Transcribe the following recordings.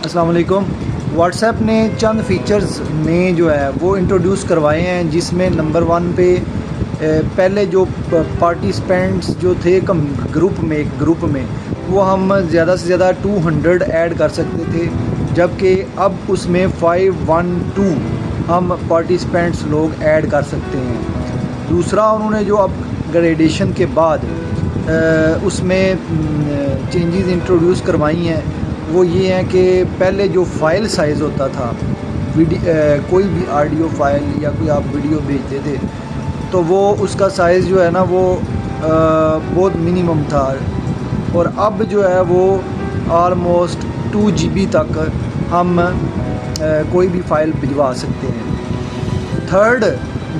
अस्सलाम वालेकुम। व्हाट्सएप ने चंद फ़ीचर्स में जो है वो इंट्रोड्यूस करवाए हैं, जिसमें नंबर 1 पे पहले जो पार्टिसिपेंट्स जो थे एक ग्रुप में वो हम ज़्यादा से ज़्यादा 200 ऐड कर सकते थे, जबकि अब उसमें 512 हम पार्टिसिपेंट्स लोग ऐड कर सकते हैं। दूसरा, उन्होंने जो अपग्रेडेशन के बाद उसमें चेंजेस इंट्रोड्यूस करवाई हैं वो ये हैं कि पहले जो फ़ाइल साइज़ होता था, कोई भी ऑडियो फ़ाइल या कोई आप वीडियो भेजते थे तो वो उसका साइज़ जो है ना वो बहुत मिनिमम था, और अब जो है वो आलमोस्ट 2 GB तक हम कोई भी फ़ाइल भिजवा सकते हैं। थर्ड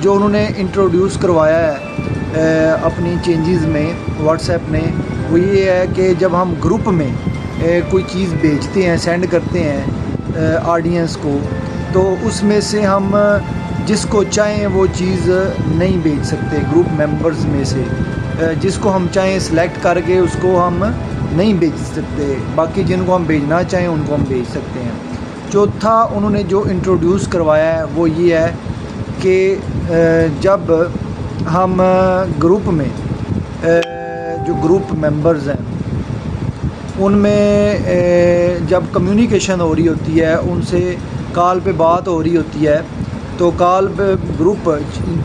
जो उन्होंने इंट्रोड्यूस करवाया है अपनी चेंजेस में व्हाट्सएप ने, वो ये है कि जब हम ग्रुप में कोई चीज़ भेजते हैं, सेंड करते हैं ऑडियंस को, तो उसमें से हम जिसको चाहें वो चीज़ नहीं भेज सकते। ग्रुप मेंबर्स में से जिसको हम चाहें सिलेक्ट करके उसको हम नहीं भेज सकते, बाकी जिनको हम भेजना चाहें उनको हम भेज सकते हैं। चौथा उन्होंने जो इंट्रोड्यूस करवाया है वो ये है कि जब हम ग्रुप में जो ग्रुप मेंबर्स हैं उनमें जब कम्युनिकेशन हो रही होती है, उनसे कॉल पे बात हो रही होती है, तो ग्रुप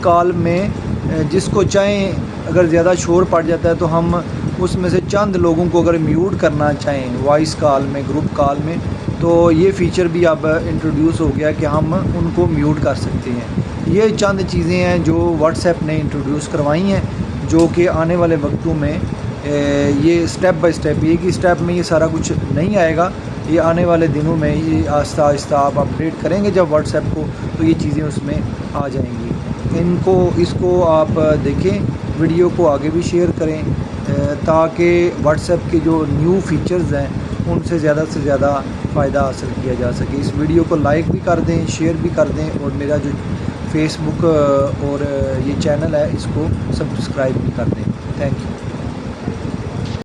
कॉल में जिसको चाहें अगर ज़्यादा शोर पड़ जाता है तो हम उसमें से चंद लोगों को अगर म्यूट करना चाहें वॉइस कॉल में, ग्रुप कॉल में, तो ये फ़ीचर भी अब इंट्रोड्यूस हो गया कि हम उनको म्यूट कर सकते हैं। ये चंद चीज़ें हैं जो व्हाट्सएप ने इंट्रोड्यूस करवाई हैं, जो कि आने वाले वक्तों में ये स्टेप बाय स्टेप, एक ही स्टेप में ये सारा कुछ नहीं आएगा। ये आने वाले दिनों में ये आहिस्ता आहिस्ता आप अपडेट करेंगे जब व्हाट्सएप को, तो ये चीज़ें उसमें आ जाएंगी। इसको आप देखें, वीडियो को आगे भी शेयर करें ताकि व्हाट्सएप के जो न्यू फीचर्स हैं उनसे ज़्यादा से ज़्यादा फ़ायदा हासिल किया जा सके। इस वीडियो को लाइक भी कर दें, शेयर भी कर दें, और मेरा जो फेसबुक और ये चैनल है इसको सब्सक्राइब भी कर दें। Thank you.